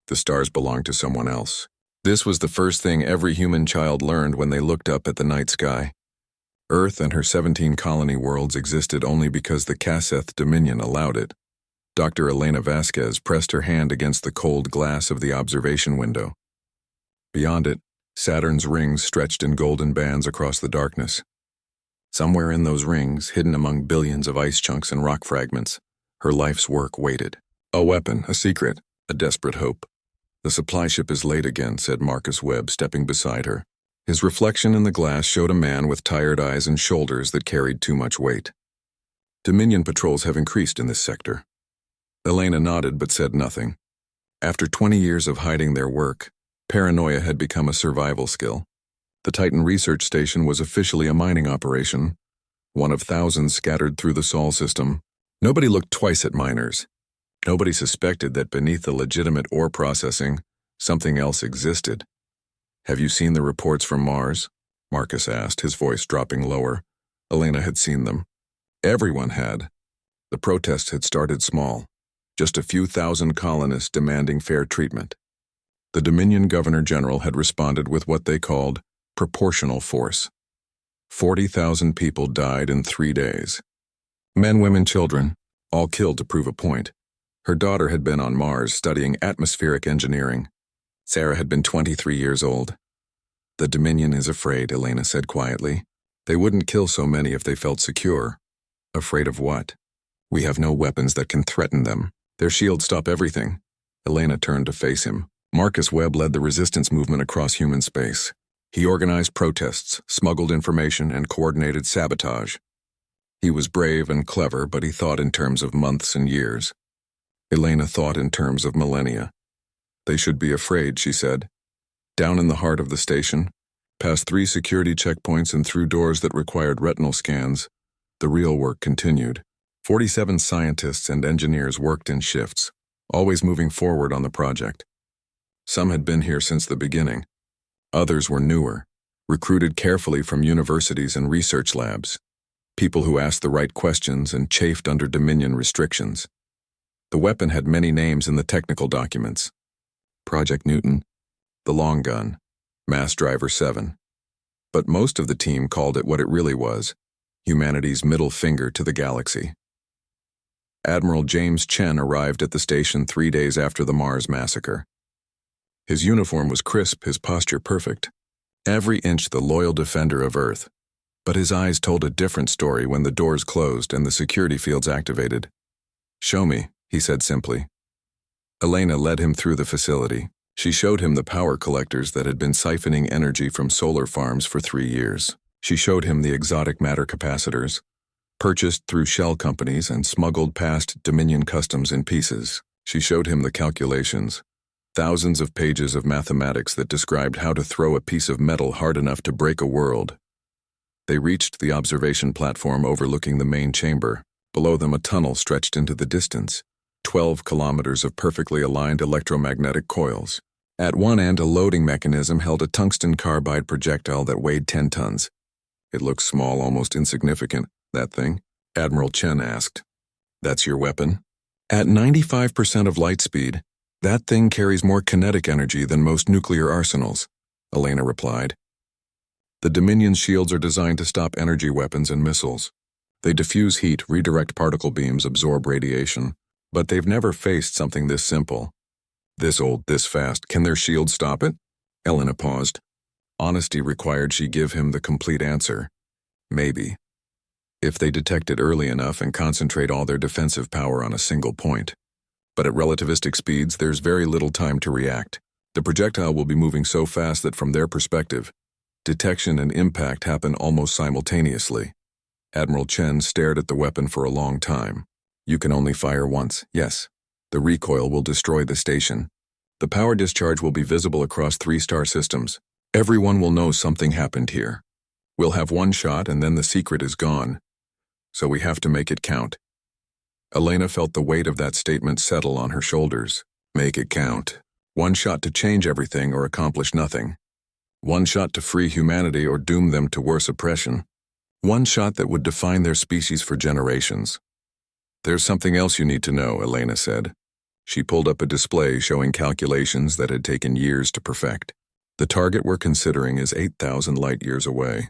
The stars belonged to someone else. This was the first thing every human child learned when they looked up at the night sky. Earth and her 17 colony worlds existed only because the Kaseth Dominion allowed it. Dr. Elena Vasquez pressed her hand against the cold glass of the observation window. Beyond it, Saturn's rings stretched in golden bands across the darkness. Somewhere in those rings, hidden among billions of ice chunks and rock fragments, her life's work waited. A weapon, a secret, a desperate hope. "The supply ship is late again," said Marcus Webb, stepping beside her. His reflection in the glass showed a man with tired eyes and shoulders that carried too much weight. "Dominion patrols have increased in this sector." Elena nodded but said nothing. After 20 years of hiding their work, paranoia had become a survival skill. The Titan research station was officially a mining operation, one of thousands scattered through the Sol system. Nobody looked twice at miners. Nobody suspected that beneath the legitimate ore processing, something else existed. "Have you seen the reports from Mars?" Marcus asked, his voice dropping lower. Elena had seen them. Everyone had. The protests had started small, just a few thousand colonists demanding fair treatment. The Dominion Governor-General had responded with what they called proportional force. 40,000 people died in 3 days. Men, women, children, all killed to prove a point. Her daughter had been on Mars studying atmospheric engineering. Sarah had been 23 years old. "The Dominion is afraid," Elena said quietly. "They wouldn't kill so many if they felt secure." "Afraid of what?" "We have no weapons that can threaten them. Their shields stop everything." Elena turned to face him. Marcus Webb led the resistance movement across human space. He organized protests, smuggled information, and coordinated sabotage. He was brave and clever, but he thought in terms of months and years. Elena thought in terms of millennia. "They should be afraid," she said. Down in the heart of the station, past 3 security checkpoints and through doors that required retinal scans, the real work continued. 47 scientists and engineers worked in shifts, always moving forward on the project. Some had been here since the beginning. Others were newer, recruited carefully from universities and research labs, people who asked the right questions and chafed under Dominion restrictions. The weapon had many names in the technical documents. Project Newton, the Long Gun, Mass Driver 7. But most of the team called it what it really was, humanity's middle finger to the galaxy. Admiral James Chen arrived at the station 3 days after the Mars massacre. His uniform was crisp, his posture perfect. Every inch the loyal defender of Earth. But his eyes told a different story when the doors closed and the security fields activated. "Show me," he said simply. Elena led him through the facility. She showed him the power collectors that had been siphoning energy from solar farms for 3 years. She showed him the exotic matter capacitors, purchased through shell companies and smuggled past Dominion customs in pieces. She showed him the calculations, thousands of pages of mathematics that described how to throw a piece of metal hard enough to break a world. They reached the observation platform overlooking the main chamber. Below them a tunnel stretched into the distance, 12 kilometers of perfectly aligned electromagnetic coils. At one end, a loading mechanism held a tungsten carbide projectile that weighed 10 tons. "It looks small, almost insignificant, that thing," Admiral Chen asked. "That's your weapon?" "At 95% of light speed, that thing carries more kinetic energy than most nuclear arsenals," Elena replied. "The Dominion's shields are designed to stop energy weapons and missiles. They diffuse heat, redirect particle beams, absorb radiation. But they've never faced something this simple. This old, this fast. Can their shields stop it?" Elena paused. Honesty required she give him the complete answer. Maybe. If they detect it early enough and concentrate all their defensive power on a single point. But at relativistic speeds, there's very little time to react. The projectile will be moving so fast that from their perspective, detection and impact happen almost simultaneously. Admiral Chen stared at the weapon for a long time. "You can only fire once, yes. The recoil will destroy the station. The power discharge will be visible across 3 star systems. Everyone will know something happened here. We'll have one shot and then the secret is gone. So we have to make it count." Elena felt the weight of that statement settle on her shoulders. Make it count. One shot to change everything or accomplish nothing. One shot to free humanity or doom them to worse oppression. One shot that would define their species for generations. "There's something else you need to know," Elena said. She pulled up a display showing calculations that had taken years to perfect. The target we're considering is 8,000 light-years away.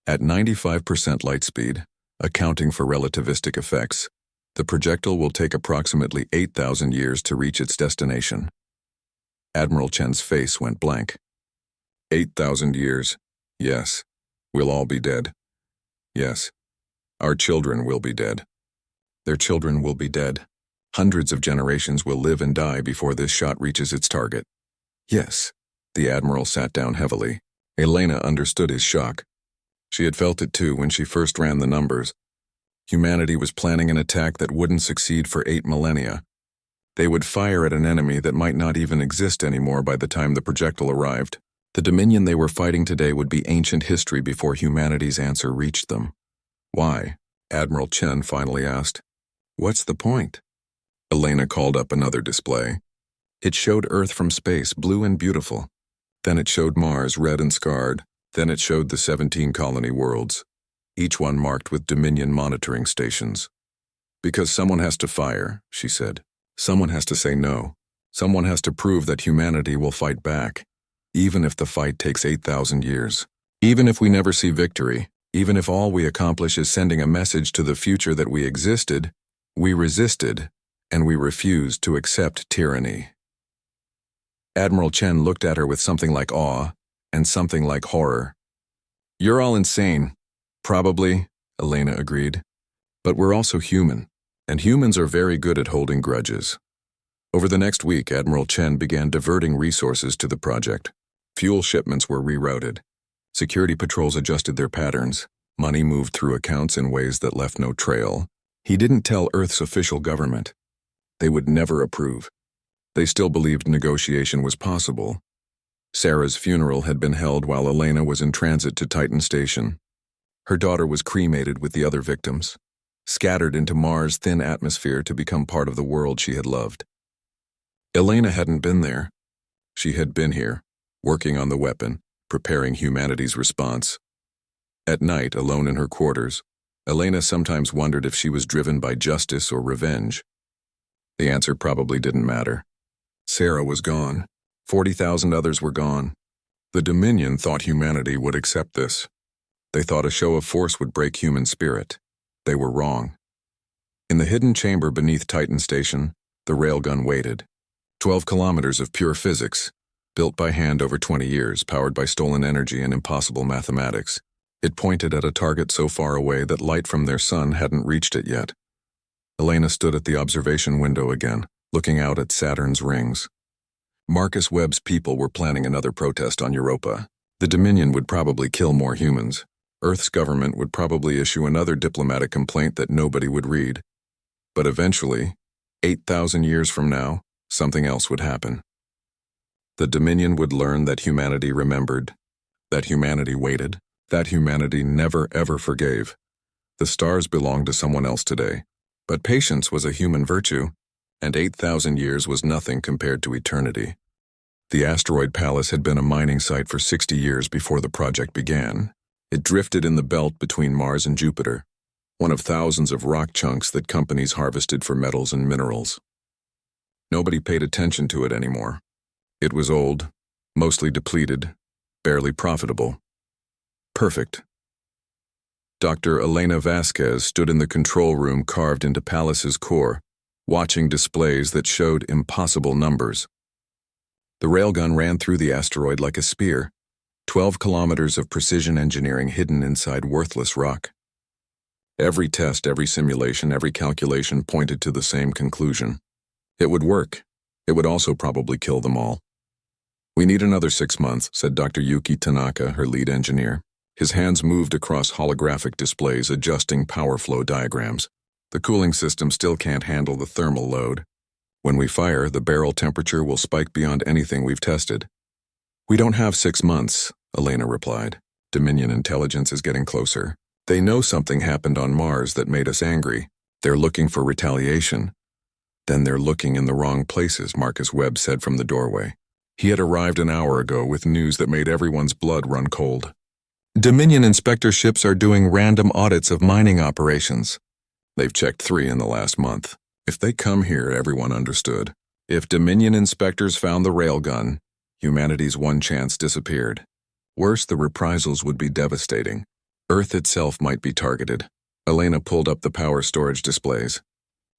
At 95% light speed, accounting for relativistic effects, the projectile will take approximately 8,000 years to reach its destination. Admiral Chen's face went blank. 8,000 years. Yes. We'll all be dead. Yes. Our children will be dead. Their children will be dead. Hundreds of generations will live and die before this shot reaches its target. Yes. The Admiral sat down heavily. Elena understood his shock. She had felt it too when she first ran the numbers. Humanity was planning an attack that wouldn't succeed for 8 millennia. They would fire at an enemy that might not even exist anymore by the time the projectile arrived. The Dominion they were fighting today would be ancient history before humanity's answer reached them. Why? Admiral Chen finally asked. What's the point? Elena called up another display. It showed Earth from space, blue and beautiful. Then it showed Mars, red and scarred. Then it showed the 17 colony worlds, each one marked with Dominion monitoring stations. Because someone has to fire, she said. Someone has to say no. Someone has to prove that humanity will fight back, even if the fight takes 8,000 years. Even if we never see victory, even if all we accomplish is sending a message to the future that we existed, we resisted, and we refused to accept tyranny. Admiral Chen looked at her with something like awe and something like horror. You're all insane. Probably, Elena agreed. But we're also human, and humans are very good at holding grudges. Over the next week, Admiral Chen began diverting resources to the project. Fuel shipments were rerouted. Security patrols adjusted their patterns. Money moved through accounts in ways that left no trail. He didn't tell Earth's official government. They would never approve. They still believed negotiation was possible. Sarah's funeral had been held while Elena was in transit to Titan Station. Her daughter was cremated with the other victims, scattered into Mars' thin atmosphere to become part of the world she had loved. Elena hadn't been there. She had been here, working on the weapon, preparing humanity's response. At night, alone in her quarters, Elena sometimes wondered if she was driven by justice or revenge. The answer probably didn't matter. Sarah was gone. 40,000 others were gone. The Dominion thought humanity would accept this. They thought a show of force would break human spirit. They were wrong. In the hidden chamber beneath Titan Station, the Railgun waited. 12 kilometers of pure physics, built by hand over 20 years, powered by stolen energy and impossible mathematics. It pointed at a target so far away that light from their sun hadn't reached it yet. Elena stood at the observation window again, looking out at Saturn's rings. Marcus Webb's people were planning another protest on Europa. The Dominion would probably kill more humans. Earth's government would probably issue another diplomatic complaint that nobody would read. But eventually, 8,000 years from now, something else would happen. The Dominion would learn that humanity remembered, that humanity waited, that humanity never ever forgave. The stars belonged to someone else today, but patience was a human virtue, and 8,000 years was nothing compared to eternity. The asteroid palace had been a mining site for 60 years before the project began. It drifted in the belt between Mars and Jupiter, one of thousands of rock chunks that companies harvested for metals and minerals. Nobody paid attention to it anymore. It was old, mostly depleted, barely profitable. Perfect. Dr. Elena Vasquez stood in the control room carved into Palace's core, watching displays that showed impossible numbers. The railgun ran through the asteroid like a spear, 12 kilometers of precision engineering hidden inside worthless rock. Every test, every simulation, every calculation pointed to the same conclusion. It would work. It would also probably kill them all. We need another 6 months, said Dr. Yuki Tanaka, her lead engineer. His hands moved across holographic displays adjusting power flow diagrams. The cooling system still can't handle the thermal load. When we fire, the barrel temperature will spike beyond anything we've tested. We don't have 6 months, Elena replied. Dominion intelligence is getting closer. They know something happened on Mars that made us angry. They're looking for retaliation. Then they're looking in the wrong places, Marcus Webb said from the doorway. He had arrived an hour ago with news that made everyone's blood run cold. Dominion inspector ships are doing random audits of mining operations. They've checked 3 in the last month. If they come here, everyone understood. If Dominion inspectors found the Railgun, humanity's one chance disappeared. Worse, the reprisals would be devastating. Earth itself might be targeted. Elena pulled up the power storage displays.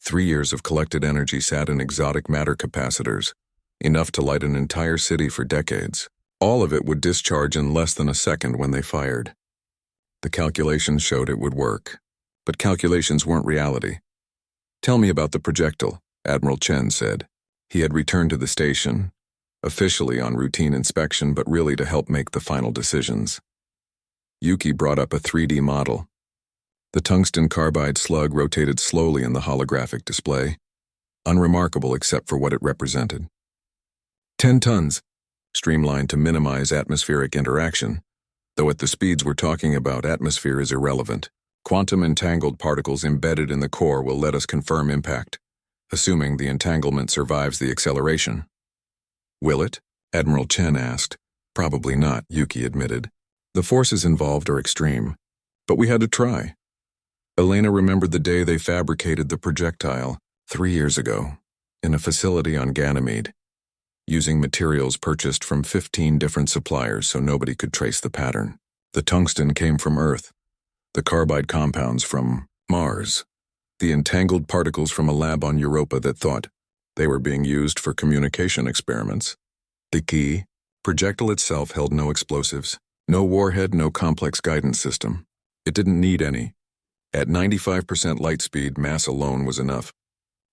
3 years of collected energy sat in exotic matter capacitors, enough to light an entire city for decades. All of it would discharge in less than a second when they fired. The calculations showed it would work, but calculations weren't reality. "Tell me about the projectile," Admiral Chen said. He had returned to the station, officially on routine inspection but really to help make the final decisions. Yuki brought up a 3D model. The tungsten carbide slug rotated slowly in the holographic display, unremarkable except for what it represented. 10 tons, streamlined to minimize atmospheric interaction, though at the speeds we're talking about, atmosphere is irrelevant. Quantum entangled particles embedded in the core will let us confirm impact, assuming the entanglement survives the acceleration. "Will it?" Admiral Chen asked. "Probably not," Yuki admitted. "The forces involved are extreme, but we had to try." Elena remembered the day they fabricated the projectile 3 years ago in a facility on Ganymede, using materials purchased from 15 different suppliers so nobody could trace the pattern. The tungsten came from Earth, the carbide compounds from Mars, the entangled particles from a lab on Europa that thought they were being used for communication experiments. The key, projectile itself held no explosives, no warhead, no complex guidance system. It didn't need any. At 95% light speed, mass alone was enough.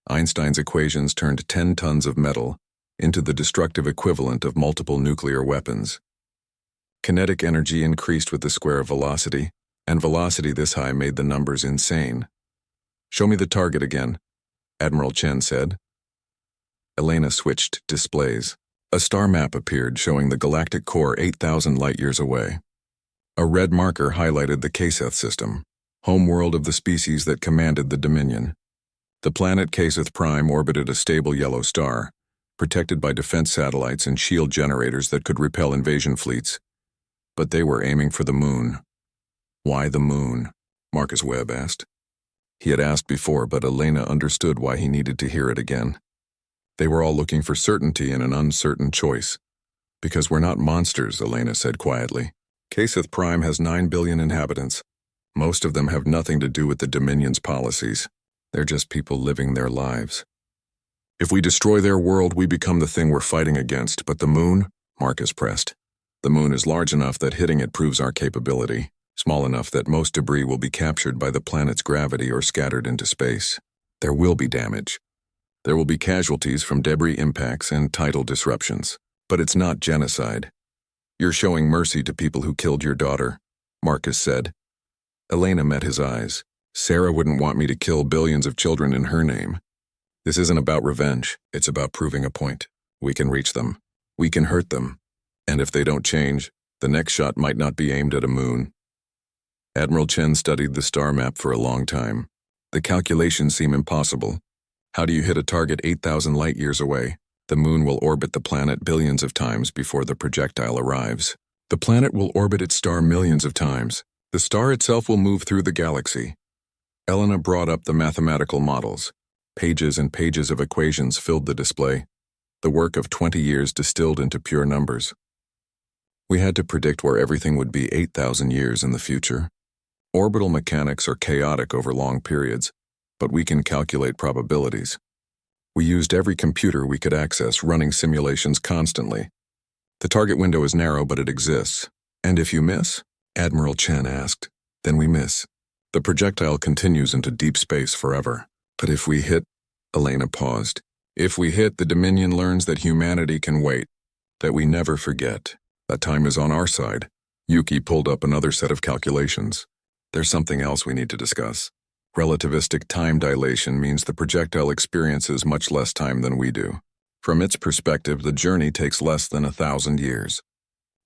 Einstein's equations turned 10 tons of metal into the destructive equivalent of multiple nuclear weapons. Kinetic energy increased with the square of velocity, and velocity this high made the numbers insane. "Show me the target again," Admiral Chen said. Elena switched displays. A star map appeared showing the galactic core 8,000 light-years away. A red marker highlighted the Kaseth system, homeworld of the species that commanded the Dominion. The planet Kaseth Prime orbited a stable yellow star, protected by defense satellites and shield generators that could repel invasion fleets. But they were aiming for the moon. "Why the moon?" Marcus Webb asked. He had asked before, but Elena understood why he needed to hear it again. They were all looking for certainty in an uncertain choice. "Because we're not monsters," Elena said quietly. "Kaseth Prime has 9 billion inhabitants. Most of them have nothing to do with the Dominion's policies. They're just people living their lives. If we destroy their world, we become the thing we're fighting against. But the moon?" Marcus pressed. "The moon is large enough that hitting it proves our capability. Small enough that most debris will be captured by the planet's gravity or scattered into space. There will be damage. There will be casualties from debris impacts and tidal disruptions. But it's not genocide. You're showing mercy to people who killed your daughter," Marcus said. Elena met his eyes. "Sarah wouldn't want me to kill billions of children in her name. This isn't about revenge. It's about proving a point. We can reach them. We can hurt them. And if they don't change, the next shot might not be aimed at a moon." Admiral Chen studied the star map for a long time. "The calculations seem impossible. How do you hit a target 8,000 light-years away? The moon will orbit the planet billions of times before the projectile arrives. The planet will orbit its star millions of times. The star itself will move through the galaxy." Elena brought up the mathematical models. Pages and pages of equations filled the display, the work of 20 years distilled into pure numbers. "We had to predict where everything would be 8,000 years in the future. Orbital mechanics are chaotic over long periods, but we can calculate probabilities. We used every computer we could access, running simulations constantly. The target window is narrow, but it exists. And if you miss?" Admiral Chen asked. "Then we miss. The projectile continues into deep space forever. But if we hit..." Elena paused. "If we hit, the Dominion learns that humanity can wait, that we never forget. That time is on our side." Yuki pulled up another set of calculations. "There's something else we need to discuss. Relativistic time dilation means the projectile experiences much less time than we do. From its perspective, the journey takes less than 1,000 years.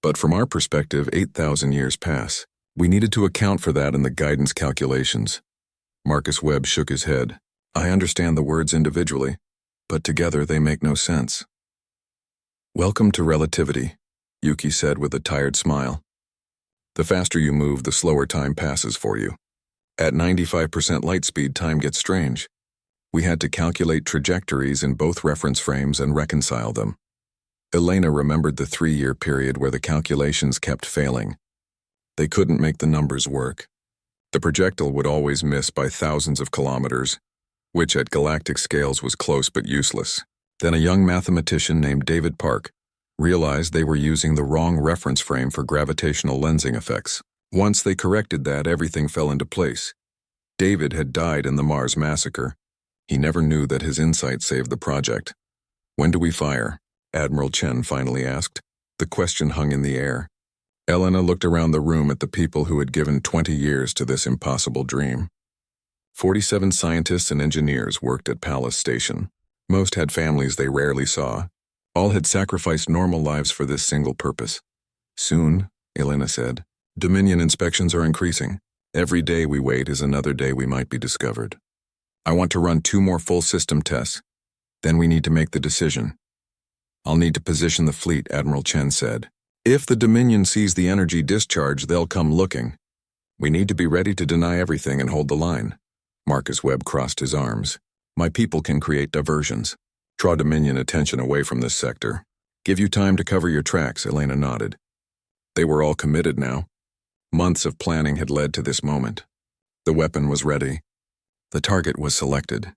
But from our perspective, 8,000 years pass. We needed to account for that in the guidance calculations." Marcus Webb shook his head. "I understand the words individually, but together they make no sense." "Welcome to relativity," Yuki said with a tired smile. "The faster you move, the slower time passes for you. At 95% light speed, time gets strange. We had to calculate trajectories in both reference frames and reconcile them. Elena remembered the 3-year period where the calculations kept failing. They couldn't make the numbers work. The projectile would always miss by thousands of kilometers, which at galactic scales was close but useless. Then a young mathematician named David Park realized they were using the wrong reference frame for gravitational lensing effects. Once they corrected that, everything fell into place. David had died in the Mars massacre. He never knew that his insight saved the project. "When do we fire?" Admiral Chen finally asked. The question hung in the air. Elena looked around the room at the people who had given 20 years to this impossible dream. 47 scientists and engineers worked at Palace Station. Most had families they rarely saw. All had sacrificed normal lives for this single purpose. "Soon," Elena said. "Dominion inspections are increasing. Every day we wait is another day we might be discovered. I want to run 2 more full system tests. Then we need to make the decision." "I'll need to position the fleet," Admiral Chen said. "If the Dominion sees the energy discharge, they'll come looking. We need to be ready to deny everything and hold the line." Marcus Webb crossed his arms. "My people can create diversions. Draw Dominion attention away from this sector. Give you time to cover your tracks," Elena nodded. They were all committed now. Months of planning had led to this moment. The weapon was ready. The target was selected.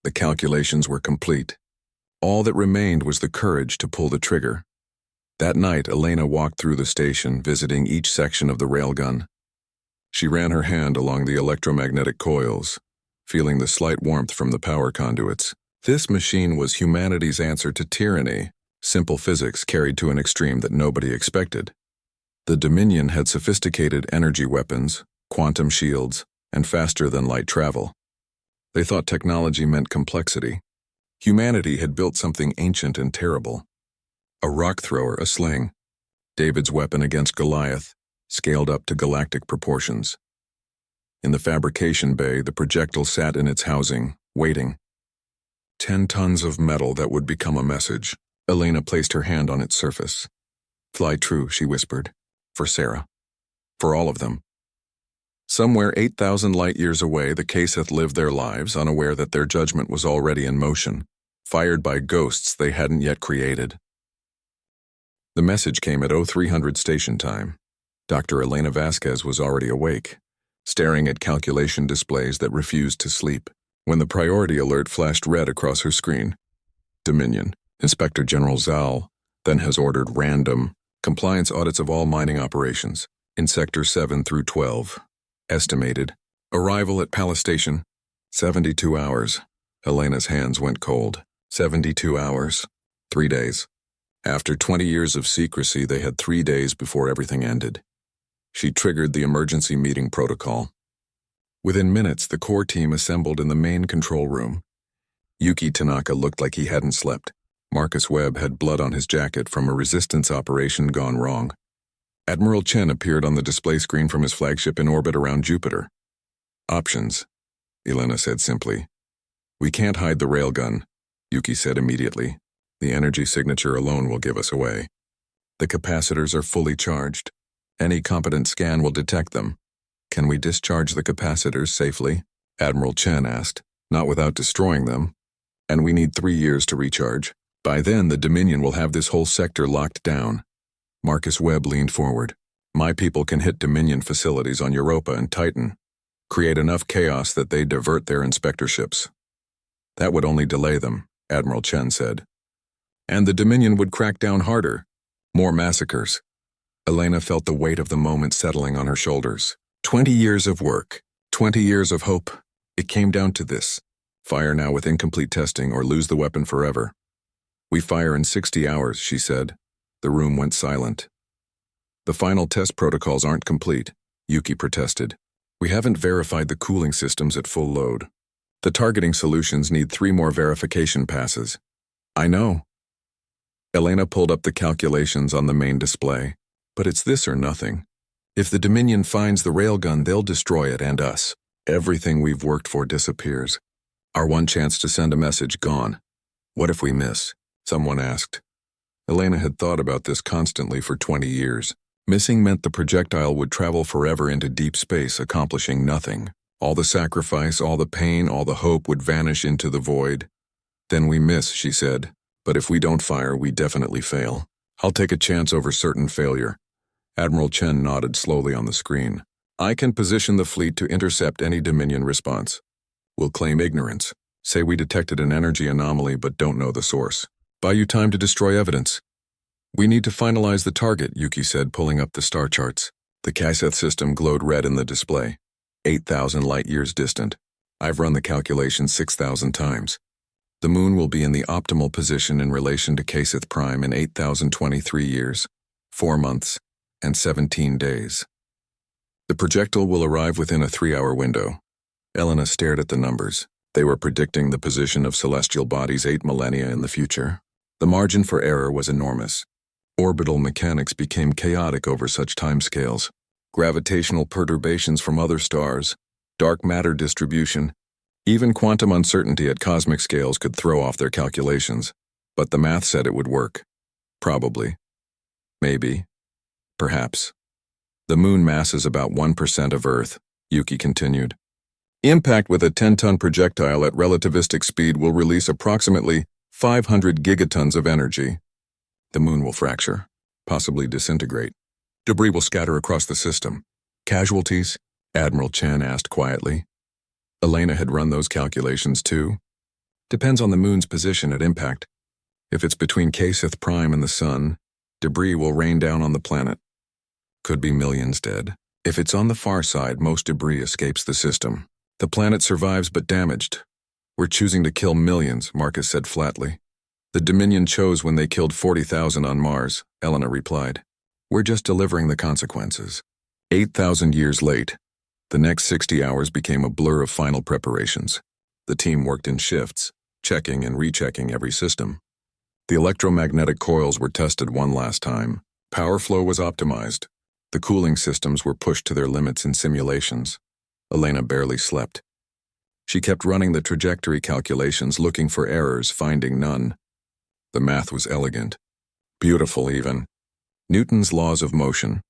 The calculations were complete. All that remained was the courage to pull the trigger. That night, Elena walked through the station, visiting each section of the railgun. She ran her hand along the electromagnetic coils, feeling the slight warmth from the power conduits. This machine was humanity's answer to tyranny, simple physics carried to an extreme that nobody expected. The Dominion had sophisticated energy weapons, quantum shields, and faster-than-light travel. They thought technology meant complexity. Humanity had built something ancient and terrible. A rock thrower, a sling. David's weapon against Goliath, scaled up to galactic proportions. In the fabrication bay, the projectile sat in its housing, waiting. 10 tons of metal that would become a message. Elena placed her hand on its surface. "Fly true," she whispered. "For Sarah. For all of them." Somewhere 8,000 light-years away, the Kaseth lived their lives, unaware that their judgment was already in motion, fired by ghosts they hadn't yet created. The message came at 0300 station time. Dr. Elena Vasquez was already awake, staring at calculation displays that refused to sleep, when the priority alert flashed red across her screen. "Dominion, Inspector General Zal, then has ordered random compliance audits of all mining operations in Sectors 7 through 12. Estimated. Arrival at Palace Station, 72 hours. Elena's hands went cold. 72 hours. 3 days. After 20 years of secrecy, they had 3 days before everything ended. She triggered the emergency meeting protocol. Within minutes, the core team assembled in the main control room. Yuki Tanaka looked like he hadn't slept. Marcus Webb had blood on his jacket from a resistance operation gone wrong. Admiral Chen appeared on the display screen from his flagship in orbit around Jupiter. "Options," Elena said simply. "We can't hide the railgun," Yuki said immediately. "The energy signature alone will give us away. The capacitors are fully charged. Any competent scan will detect them. Can we discharge the capacitors safely?" Admiral Chen asked. "Not without destroying them. And we need 3 years to recharge. By then, the Dominion will have this whole sector locked down." Marcus Webb leaned forward. "My people can hit Dominion facilities on Europa and Titan, create enough chaos that they divert their inspectorships. That would only delay them," Admiral Chen said. "And the Dominion would crack down harder. More massacres." Elena felt the weight of the moment settling on her shoulders. 20 years of work, 20 years of hope. It came down to this. Fire now with incomplete testing or lose the weapon forever. "We fire in 60 hours, she said. The room went silent. "The final test protocols aren't complete," Yuki protested. "We haven't verified the cooling systems at full load. The targeting solutions need 3 more verification passes." "I know." Elena pulled up the calculations on the main display. "But it's this or nothing. If the Dominion finds the railgun, they'll destroy it and us. Everything we've worked for disappears. Our one chance to send a message gone. What if we miss?" someone asked. Elena had thought about this constantly for 20 years. Missing meant the projectile would travel forever into deep space, accomplishing nothing. All the sacrifice, all the pain, all the hope would vanish into the void. Then we miss, she said, but if we don't fire, we definitely fail. I'll take a chance over certain failure. Admiral Chen nodded slowly on the screen. I can position the fleet to intercept any Dominion response. We'll claim ignorance. Say we detected an energy anomaly but don't know the source. Buy you time to destroy evidence. We need to finalize the target, Yuki said, pulling up the star charts. The Kaseth system glowed red in the display. 8,000 light-years distant. I've run the calculation 6,000 times. The moon will be in the optimal position in relation to Kaseth Prime in 8,023 years, 4 months, and 17 days. The projectile will arrive within a 3-hour window. Elena stared at the numbers. They were predicting the position of celestial bodies 8 millennia in the future. The margin for error was enormous. Orbital mechanics became chaotic over such timescales. Gravitational perturbations from other stars, dark matter distribution, even quantum uncertainty at cosmic scales could throw off their calculations. But the math said it would work. Probably. Maybe. Perhaps. The moon mass is about 1% of Earth, Yuki continued. Impact with a 10-ton projectile at relativistic speed will release approximately 500 gigatons of energy. The moon will fracture, possibly disintegrate. Debris will scatter across the system. Casualties? Admiral Chen asked quietly. Elena had run those calculations too. Depends on the moon's position at impact. If it's between Kaseth Prime and the sun, debris will rain down on the planet. Could be millions dead. If it's on the far side, most debris escapes the system. The planet survives but damaged. We're choosing to kill millions, Marcus said flatly. The Dominion chose when they killed 40,000 on Mars, Elena replied. We're just delivering the consequences. 8,000 years late, the next 60 hours became a blur of final preparations. The team worked in shifts, checking and rechecking every system. The electromagnetic coils were tested one last time. Power flow was optimized. The cooling systems were pushed to their limits in simulations. Elena barely slept. She kept running the trajectory calculations, looking for errors, finding none. The math was elegant. Beautiful, even. Newton's laws of motion,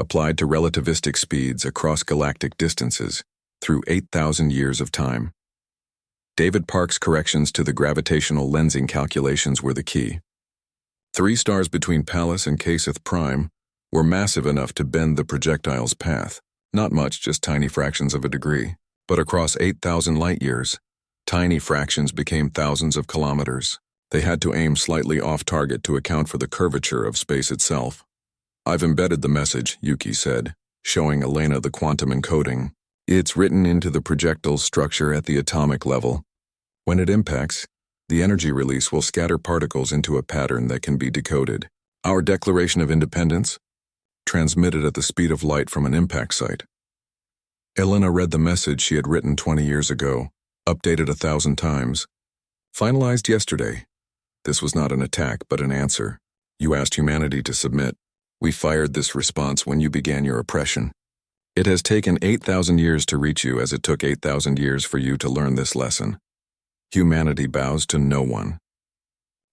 applied to relativistic speeds across galactic distances through 8,000 years of time. David Park's corrections to the gravitational lensing calculations were the key. 3 stars between Pallas and Kaseth Prime were massive enough to bend the projectile's path. Not much, just tiny fractions of a degree. But across 8,000 light-years, tiny fractions became thousands of kilometers. They had to aim slightly off-target to account for the curvature of space itself. I've embedded the message, Yuki said, showing Elena the quantum encoding. It's written into the projectile's structure at the atomic level. When it impacts, the energy release will scatter particles into a pattern that can be decoded. Our Declaration of Independence? Transmitted at the speed of light from an impact site. Elena read the message she had written 20 years ago, updated 1,000 times. Finalized yesterday. This was not an attack, but an answer. You asked humanity to submit. We fired this response when you began your oppression. It has taken 8,000 years to reach you as it took 8,000 years for you to learn this lesson. Humanity bows to no one.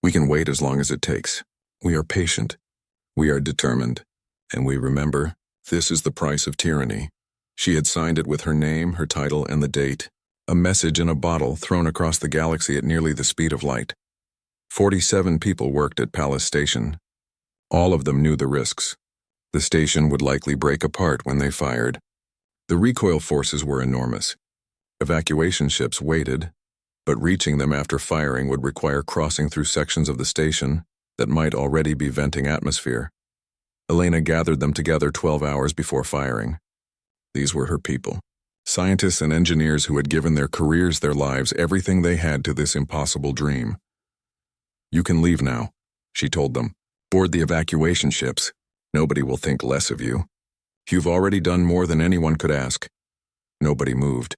We can wait as long as it takes. We are patient. We are determined. And we remember, this is the price of tyranny. She had signed it with her name, her title, and the date. A message in a bottle thrown across the galaxy at nearly the speed of light. 47 people worked at Pallas Station. All of them knew the risks. The station would likely break apart when they fired. The recoil forces were enormous. Evacuation ships waited, but reaching them after firing would require crossing through sections of the station that might already be venting atmosphere. Elena gathered them together 12 hours before firing. These were her people. Scientists and engineers who had given their careers, their lives, everything they had to this impossible dream. You can leave now, she told them. Board the evacuation ships. Nobody will think less of you. You've already done more than anyone could ask. Nobody moved.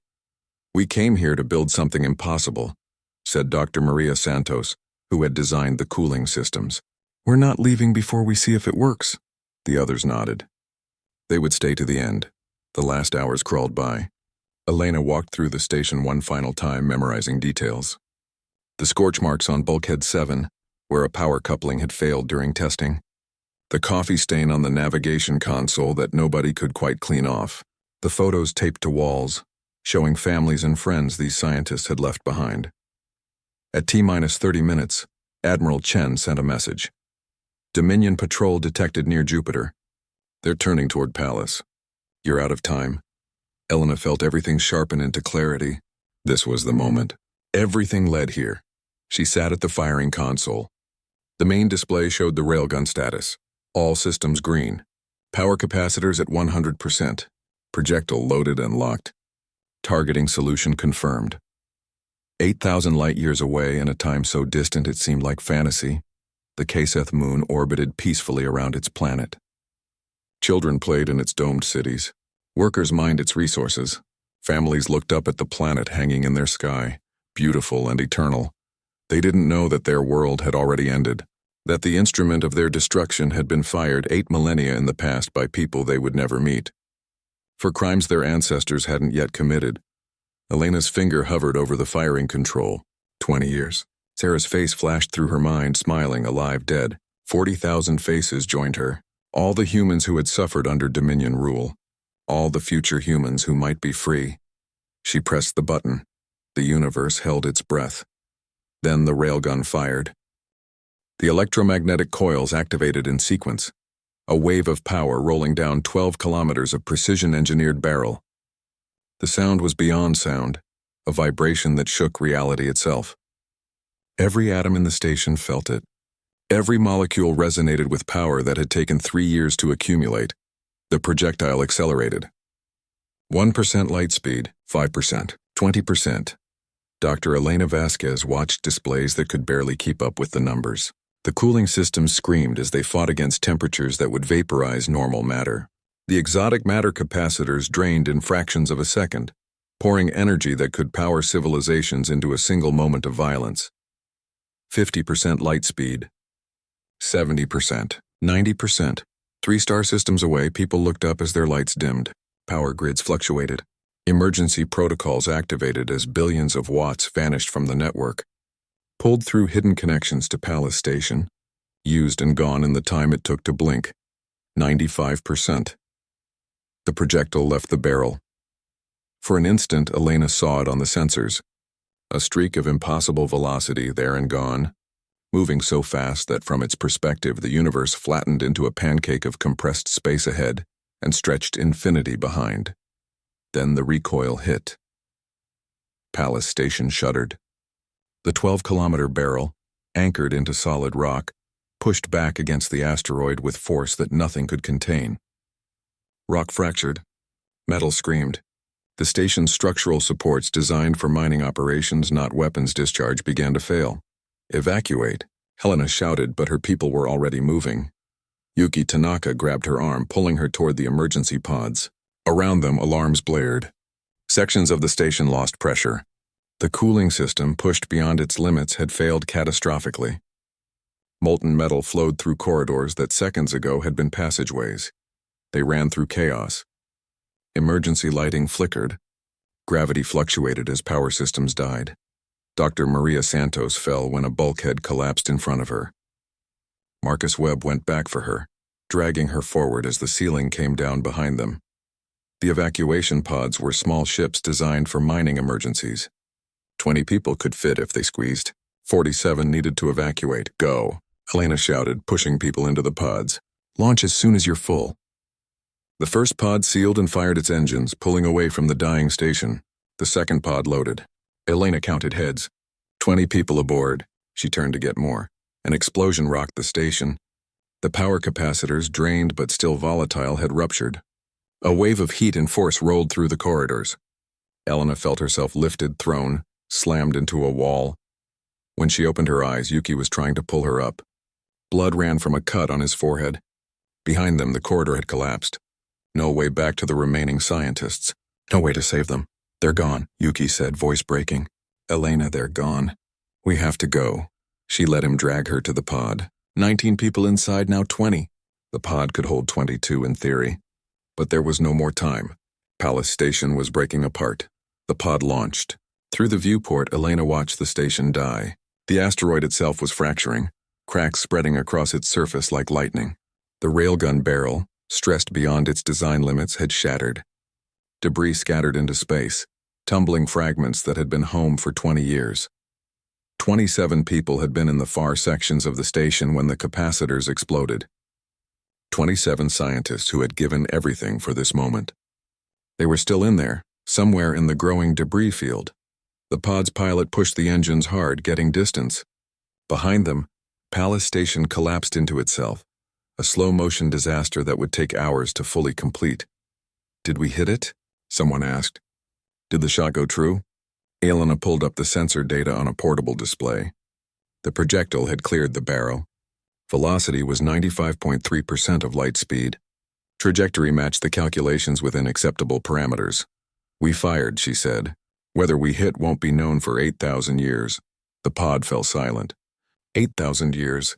We came here to build something impossible, said Dr. Maria Santos, who had designed the cooling systems. We're not leaving before we see if it works. The others nodded. They would stay to the end. The last hours crawled by. Elena walked through the station one final time, memorizing details. The scorch marks on Bulkhead 7, where a power coupling had failed during testing. The coffee stain on the navigation console that nobody could quite clean off. The photos taped to walls. showing families and friends these scientists had left behind. At T-minus 30 minutes, Admiral Chen sent a message. Dominion patrol detected near Jupiter. They're turning toward Pallas. You're out of time. Elena felt everything sharpen into clarity. This was the moment. Everything led here. She sat at the firing console. The main display showed the railgun status. All systems green. Power capacitors at 100%. Projectile loaded and locked. Targeting solution confirmed. 8,000 light-years away in a time so distant it seemed like fantasy, the Kaseth moon orbited peacefully around its planet. Children played in its domed cities. Workers mined its resources. Families looked up at the planet hanging in their sky, beautiful and eternal. They didn't know that their world had already ended, that the instrument of their destruction had been fired 8 millennia in the past by people they would never meet. For crimes their ancestors hadn't yet committed. Elena's finger hovered over the firing control. 20 years. Sarah's face flashed through her mind, smiling, alive, dead. 40,000 faces joined her. All the humans who had suffered under Dominion rule. All the future humans who might be free. She pressed the button. The universe held its breath. Then the railgun fired. The electromagnetic coils activated in sequence. A wave of power rolling down 12 kilometers of precision-engineered barrel. The sound was beyond sound, a vibration that shook reality itself. Every atom in the station felt it. Every molecule resonated with power that had taken 3 years to accumulate. The projectile accelerated. 1% light speed, 5%, 20%. Dr. Elena Vasquez watched displays that could barely keep up with the numbers. The cooling systems screamed as they fought against temperatures that would vaporize normal matter. The exotic matter capacitors drained in fractions of a second, pouring energy that could power civilizations into a single moment of violence. 50% light speed. 70%. 90%. 3-star systems away, people looked up as their lights dimmed. Power grids fluctuated. Emergency protocols activated as billions of watts vanished from the network. Pulled through hidden connections to Pallas Station. Used and gone in the time it took to blink. 95%. The projectile left the barrel. For an instant, Elena saw it on the sensors. A streak of impossible velocity there and gone, moving so fast that from its perspective the universe flattened into a pancake of compressed space ahead and stretched infinity behind. Then the recoil hit. Pallas Station shuddered. The 12-kilometer barrel, anchored into solid rock, pushed back against the asteroid with force that nothing could contain. Rock fractured. Metal screamed. The station's structural supports designed for mining operations, not weapons discharge, began to fail. Evacuate, Helena shouted, but her people were already moving. Yuki Tanaka grabbed her arm, pulling her toward the emergency pods. Around them, alarms blared. Sections of the station lost pressure. The cooling system, pushed beyond its limits, had failed catastrophically. Molten metal flowed through corridors that seconds ago had been passageways. They ran through chaos. Emergency lighting flickered. Gravity fluctuated as power systems died. Dr. Maria Santos fell when a bulkhead collapsed in front of her. Marcus Webb went back for her, dragging her forward as the ceiling came down behind them. The evacuation pods were small ships designed for mining emergencies. 20 people could fit if they squeezed. 47 needed to evacuate. Go, Elena shouted, pushing people into the pods. Launch as soon as you're full. The first pod sealed and fired its engines, pulling away from the dying station. The second pod loaded. Elena counted heads. 20 people aboard. She turned to get more. An explosion rocked the station. The power capacitors, drained but still volatile, had ruptured. A wave of heat and force rolled through the corridors. Elena felt herself lifted, thrown, slammed into a wall. When she opened her eyes, Yuki was trying to pull her up. Blood ran from a cut on his forehead. Behind them, the corridor had collapsed. No way back to the remaining scientists. No way to save them. They're gone, Yuki said, voice breaking. Elena, they're gone. We have to go. She let him drag her to the pod. 19 people inside, now 20. The pod could hold 22 in theory. But there was no more time. Pallas Station was breaking apart. The pod launched. Through the viewport, Elena watched the station die. The asteroid itself was fracturing, cracks spreading across its surface like lightning. The railgun barrel, stressed beyond its design limits, had shattered. Debris scattered into space. tumbling fragments that had been home for 20 years. 27 people had been in the far sections of the station when the capacitors exploded. 27 scientists who had given everything for this moment. They were still in there, somewhere in the growing debris field. The pod's pilot pushed the engines hard, getting distance. Behind them, Palace Station collapsed into itself, a slow-motion disaster that would take hours to fully complete. "Did we hit it?" someone asked. "Did the shot go true?" Elena pulled up the sensor data on a portable display. The projectile had cleared the barrel. Velocity was 95.3% of light speed. Trajectory matched the calculations within acceptable parameters. "We fired," she said. "Whether we hit won't be known for 8,000 years. The pod fell silent. 8,000 years.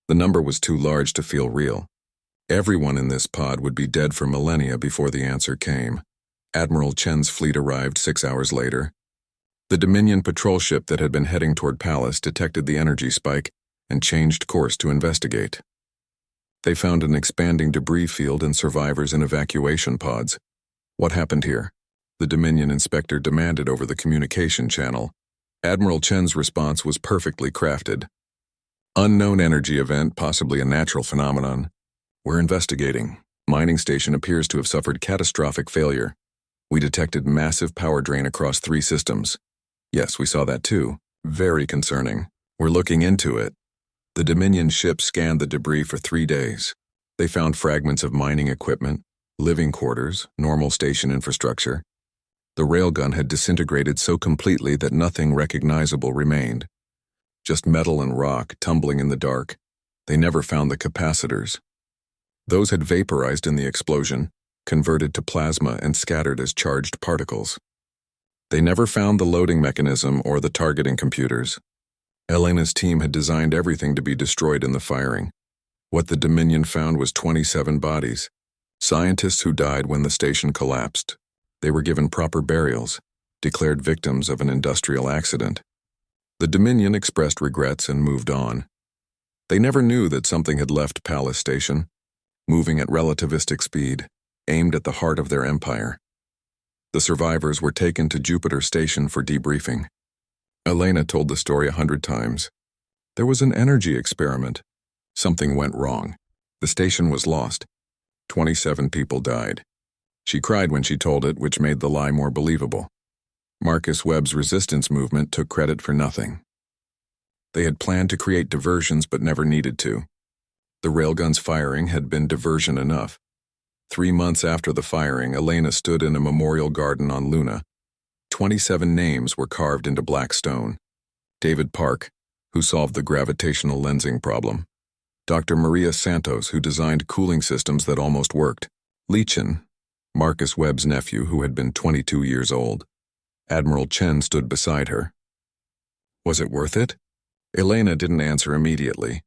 The number was too large to feel real. Everyone in this pod would be dead for millennia before the answer came. Admiral Chen's fleet arrived 6 hours later. The Dominion patrol ship that had been heading toward Palace detected the energy spike and changed course to investigate. They found an expanding debris field and survivors in evacuation pods. "What happened here?" the Dominion inspector demanded over the communication channel. Admiral Chen's response was perfectly crafted. "Unknown energy event, possibly a natural phenomenon. We're investigating. Mining station appears to have suffered catastrophic failure. We detected massive power drain across 3 systems. Yes, we saw that too. Very concerning. We're looking into it." The Dominion ship scanned the debris for 3 days. They found fragments of mining equipment, living quarters, normal station infrastructure. The railgun had disintegrated so completely that nothing recognizable remained. Just metal and rock tumbling in the dark. They never found the capacitors. Those had vaporized in the explosion, converted to plasma and scattered as charged particles. They never found the loading mechanism or the targeting computers. Elena's team had designed everything to be destroyed in the firing. What the Dominion found was 27 bodies. Scientists who died when the station collapsed. They were given proper burials, declared victims of an industrial accident. The Dominion expressed regrets and moved on. They never knew that something had left Palace Station, moving at relativistic speed, aimed at the heart of their empire. The survivors were taken to Jupiter Station for debriefing. Elena told the story 100 times. There was an energy experiment. Something went wrong. The station was lost. 27 people died. She cried when she told it, which made the lie more believable. Marcus Webb's resistance movement took credit for nothing. They had planned to create diversions but never needed to. The railgun's firing had been diversion enough. 3 months after the firing, Elena stood in a memorial garden on Luna. 27 names were carved into black stone. David Park, who solved the gravitational lensing problem. Dr. Maria Santos, who designed cooling systems that almost worked. Leechin, Marcus Webb's nephew, who had been 22 years old. Admiral Chen stood beside her. Was it worth it? Elena didn't answer immediately.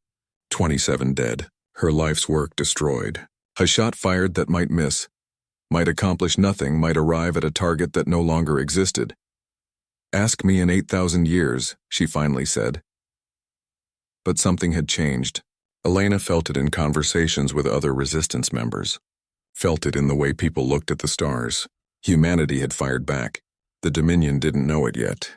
27 dead. Her life's work destroyed. A shot fired that might miss, might accomplish nothing, might arrive at a target that no longer existed. "Ask me in 8,000 years, she finally said. But something had changed. Elena felt it in conversations with other resistance members. Felt it in the way people looked at the stars. Humanity had fired back. The Dominion didn't know it yet.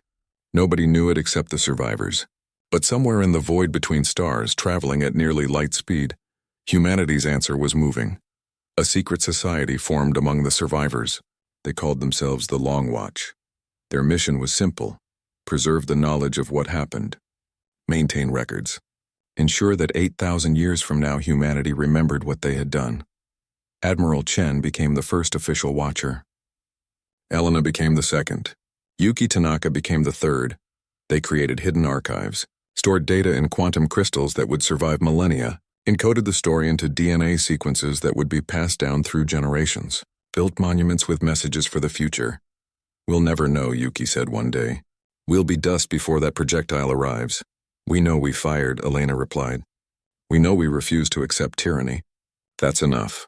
Nobody knew it except the survivors. But somewhere in the void between stars, traveling at nearly light speed, humanity's answer was moving. A secret society formed among the survivors. They called themselves the Long Watch. Their mission was simple: preserve the knowledge of what happened, maintain records, ensure that 8,000 years from now humanity remembered what they had done. Admiral Chen became the first official watcher. Elena became the second. Yuki Tanaka became the third. They created hidden archives, stored data in quantum crystals that would survive millennia, encoded the story into DNA sequences that would be passed down through generations, built monuments with messages for the future. "We'll never know," Yuki said one day. "We'll be dust before that projectile arrives." "We know we fired," Elena replied. "We know we refused to accept tyranny. That's enough."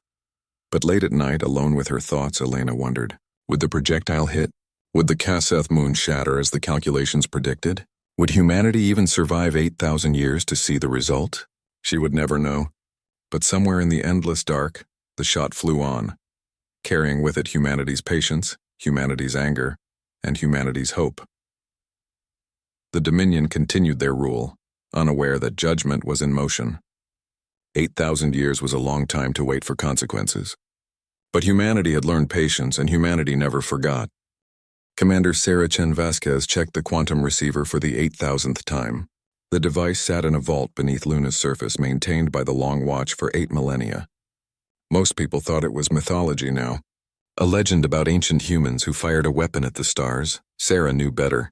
But late at night, alone with her thoughts, Elena wondered, would the projectile hit? Would the Kaseth moon shatter as the calculations predicted? Would humanity even survive 8,000 years to see the result? She would never know. But somewhere in the endless dark, the shot flew on, carrying with it humanity's patience, humanity's anger, and humanity's hope. The Dominion continued their rule, unaware that judgment was in motion. 8,000 years was a long time to wait for consequences. But humanity had learned patience, and humanity never forgot. Commander Sarah Chen Vasquez checked the quantum receiver for the 8,000th time. The device sat in a vault beneath Luna's surface, maintained by the Long Watch for 8 millennia. Most people thought it was mythology now. A legend about ancient humans who fired a weapon at the stars. Sarah knew better.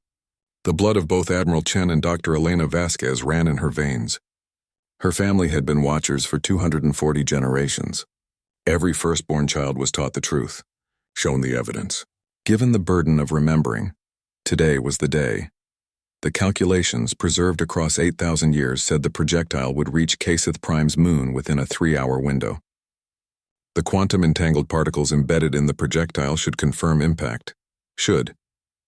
The blood of both Admiral Chen and Dr. Elena Vasquez ran in her veins. Her family had been watchers for 240 generations. Every firstborn child was taught the truth, shown the evidence, given the burden of remembering. Today was the day. The calculations, preserved across 8,000 years, said the projectile would reach Kaseth Prime's moon within a 3-hour window. The quantum-entangled particles embedded in the projectile should confirm impact. Should.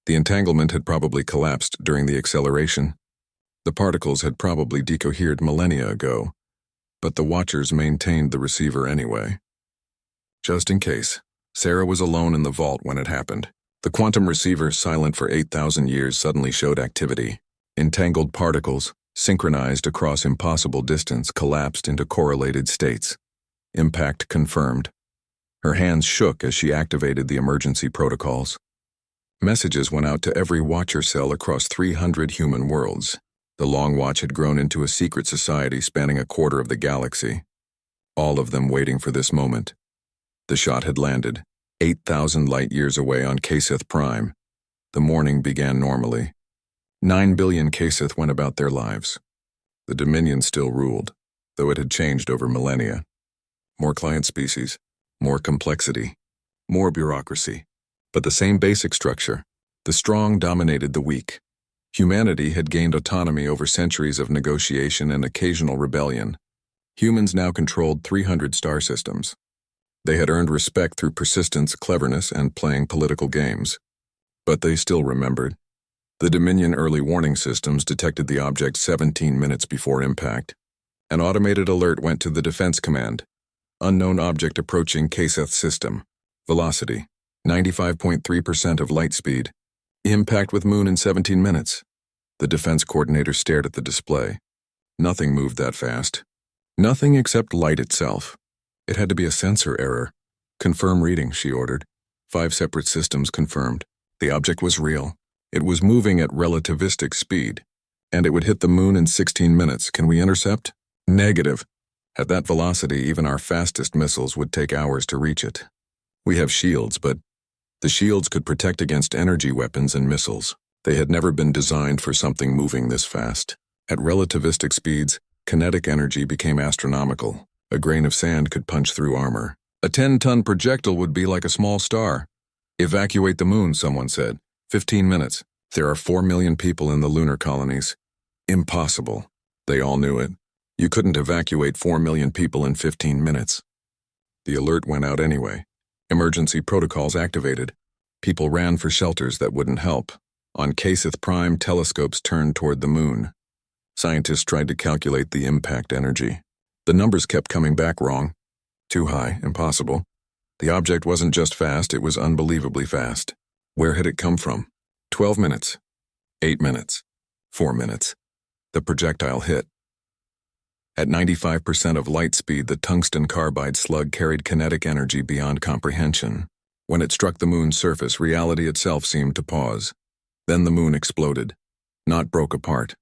The entanglement had probably collapsed during the acceleration. The particles had probably decohered millennia ago, but the watchers maintained the receiver anyway. Just in case, Sarah was alone in the vault when it happened. The quantum receiver, silent for 8,000 years, suddenly showed activity. Entangled particles, synchronized across impossible distance, collapsed into correlated states. Impact confirmed. Her hands shook as she activated the emergency protocols. Messages went out to every watcher cell across 300 human worlds. The Long Watch had grown into a secret society spanning a quarter of the galaxy. All of them waiting for this moment. The shot had landed, 8,000 light-years away on Kaseth Prime. The morning began normally. 9 billion Kaseth went about their lives. The Dominion still ruled, though it had changed over millennia. More client species, more complexity, more bureaucracy. But the same basic structure. The strong dominated the weak. Humanity had gained autonomy over centuries of negotiation and occasional rebellion. Humans now controlled 300 star systems. They had earned respect through persistence, cleverness, and playing political games. But they still remembered. The Dominion early warning systems detected the object 17 minutes before impact. An automated alert went to the Defense Command. Unknown object approaching Kaseth system. Velocity, 95.3% of light speed. Impact with moon in 17 minutes. The defense coordinator stared at the display. Nothing moved that fast. Nothing except light itself. It had to be a sensor error. Confirm reading, she ordered. 5 separate systems confirmed. The object was real. It was moving at relativistic speed. And it would hit the moon in 16 minutes. Can we intercept? Negative. At that velocity, even our fastest missiles would take hours to reach it. We have shields, but the shields could protect against energy weapons and missiles. They had never been designed for something moving this fast. At relativistic speeds, kinetic energy became astronomical. A grain of sand could punch through armor. A 10-ton projectile would be like a small star. Evacuate the moon, someone said. 15 minutes. There are 4 million people in the lunar colonies. Impossible. They all knew it. You couldn't evacuate 4 million people in 15 minutes. The alert went out anyway. Emergency protocols activated. People ran for shelters that wouldn't help. On Kaseth Prime, telescopes turned toward the moon. Scientists tried to calculate the impact energy. The numbers kept coming back wrong. Too high, impossible. The object wasn't just fast, it was unbelievably fast. Where had it come from? 12 minutes. 8 minutes. 4 minutes. The projectile hit. At 95% of light speed, the tungsten carbide slug carried kinetic energy beyond comprehension. When it struck the moon's surface, reality itself seemed to pause. Then the moon exploded. Not broke apart.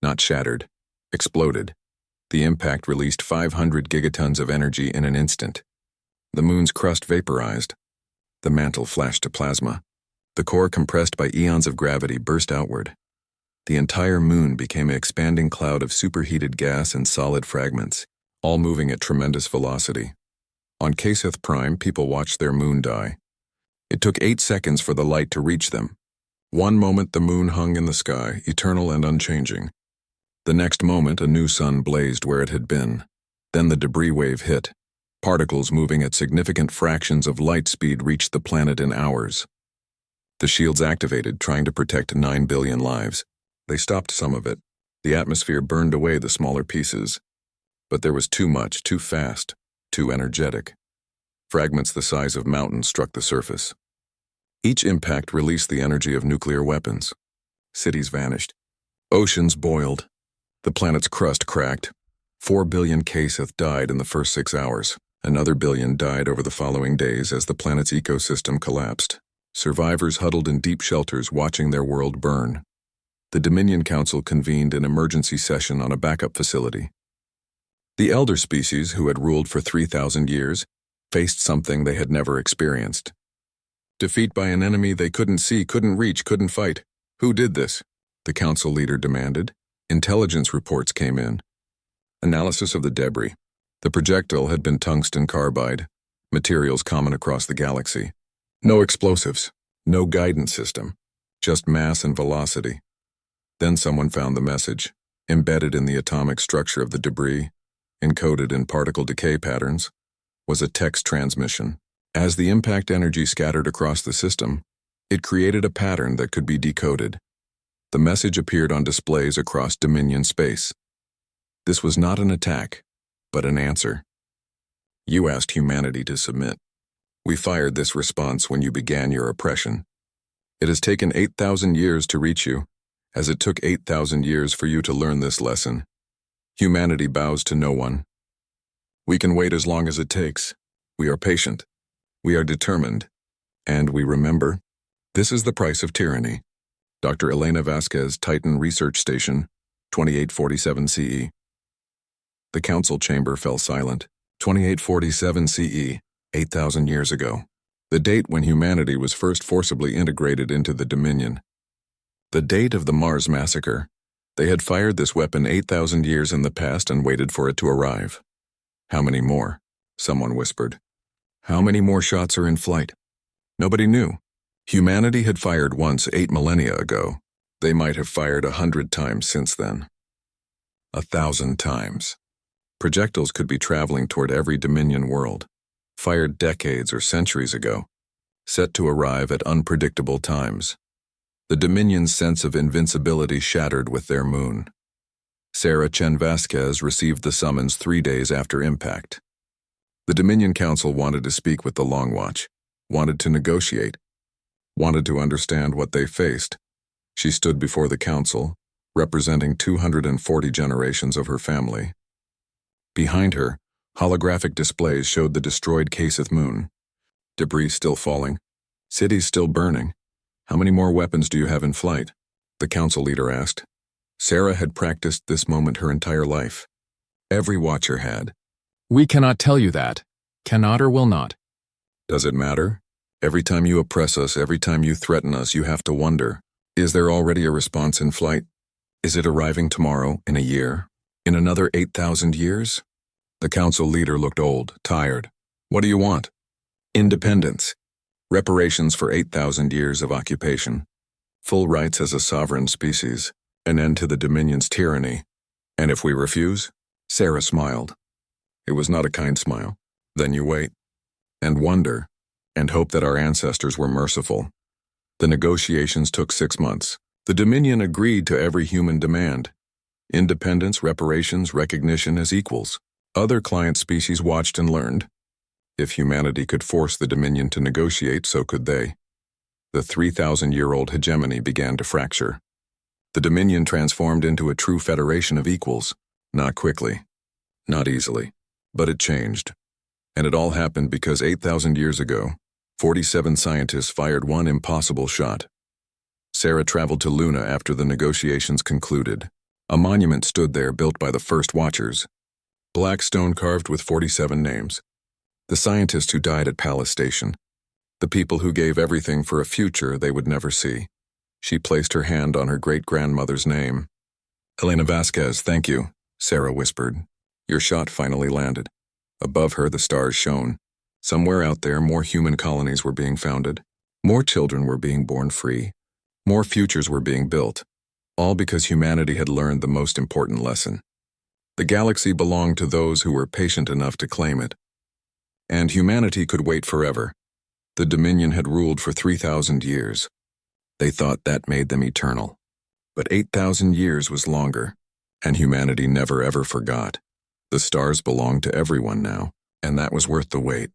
Not shattered. Exploded. The impact released 500 gigatons of energy in an instant. The moon's crust vaporized. The mantle flashed to plasma. The core, compressed by eons of gravity, burst outward. The entire moon became an expanding cloud of superheated gas and solid fragments, all moving at tremendous velocity. On Kaseth Prime, people watched their moon die. It took 8 seconds for the light to reach them. One moment the moon hung in the sky, eternal and unchanging. The next moment a new sun blazed where it had been. Then the debris wave hit. Particles moving at significant fractions of light speed reached the planet in hours. The shields activated, trying to protect 9 billion lives. They stopped some of it. The atmosphere burned away the smaller pieces. But there was too much, too fast, too energetic. Fragments the size of mountains struck the surface. Each impact released the energy of nuclear weapons. Cities vanished. Oceans boiled. The planet's crust cracked. 4 billion Kaseth died in the first 6 hours. Another billion died over the following days as the planet's ecosystem collapsed. Survivors huddled in deep shelters watching their world burn. The Dominion Council convened an emergency session on a backup facility. The elder species, who had ruled for 3,000 years, faced something they had never experienced. Defeat by an enemy they couldn't see, couldn't reach, couldn't fight. Who did this? The council leader demanded. Intelligence reports came in. Analysis of the debris. The projectile had been tungsten carbide, materials common across the galaxy. No explosives, no guidance system, just mass and velocity. Then someone found the message, embedded in the atomic structure of the debris, encoded in particle decay patterns, was a text transmission. As the impact energy scattered across the system, it created a pattern that could be decoded. The message appeared on displays across Dominion space. This was not an attack, but an answer. You asked humanity to submit. We fired this response when you began your oppression. It has taken 8,000 years to reach you, as it took 8,000 years for you to learn this lesson. Humanity bows to no one. We can wait as long as it takes. We are patient. We are determined. And we remember, this is the price of tyranny. Dr. Elena Vasquez, Titan Research Station, 2847 CE. The council chamber fell silent. 2847 CE, 8,000 years ago. The date when humanity was first forcibly integrated into the Dominion. The date of the Mars massacre. They had fired this weapon 8,000 years in the past and waited for it to arrive. How many more? Someone whispered. How many more shots are in flight? Nobody knew. Humanity had fired once 8 millennia ago. They might have fired 100 times since then. 1,000 times. Projectiles could be traveling toward every Dominion world, fired decades or centuries ago, set to arrive at unpredictable times. The Dominion's sense of invincibility shattered with their moon. Sarah Chen Vasquez received the summons 3 days after impact. The Dominion Council wanted to speak with the Long Watch, wanted to negotiate, wanted to understand what they faced. She stood before the council, representing 240 generations of her family. Behind her, holographic displays showed the destroyed Kaseth moon. Debris still falling, cities still burning. How many more weapons do you have in flight? The council leader asked. Sarah had practiced this moment her entire life. Every watcher had. We cannot tell you that. Cannot or will not. Does it matter? Every time you oppress us, every time you threaten us, you have to wonder, is there already a response in flight? Is it arriving tomorrow, in a year? In another 8,000 years? The council leader looked old, tired. What do you want? Independence. Reparations for 8,000 years of occupation. Full rights as a sovereign species. An end to the Dominion's tyranny. And if we refuse? Sarah smiled. It was not a kind smile. Then you wait. And wonder. And hope that our ancestors were merciful. The negotiations took 6 months. The Dominion agreed to every human demand. Independence, reparations, recognition as equals. Other client species watched and learned. If humanity could force the Dominion to negotiate, so could they. The 3,000-year-old hegemony began to fracture. The Dominion transformed into a true federation of equals. Not quickly. Not easily. But it changed. And it all happened because 8,000 years ago, 47 scientists fired one impossible shot. Sarah traveled to Luna after the negotiations concluded. A monument stood there built by the first Watchers. Black stone carved with 47 names. The scientists who died at Palace Station. The people who gave everything for a future they would never see. She placed her hand on her great-grandmother's name. Elena Vasquez, thank you, Sarah whispered. Your shot finally landed. Above her the stars shone. Somewhere out there more human colonies were being founded. More children were being born free. More futures were being built. All because humanity had learned the most important lesson. The galaxy belonged to those who were patient enough to claim it. And humanity could wait forever. The Dominion had ruled for 3,000 years. They thought that made them eternal. But 8,000 years was longer, and humanity never ever forgot. The stars belonged to everyone now, and that was worth the wait.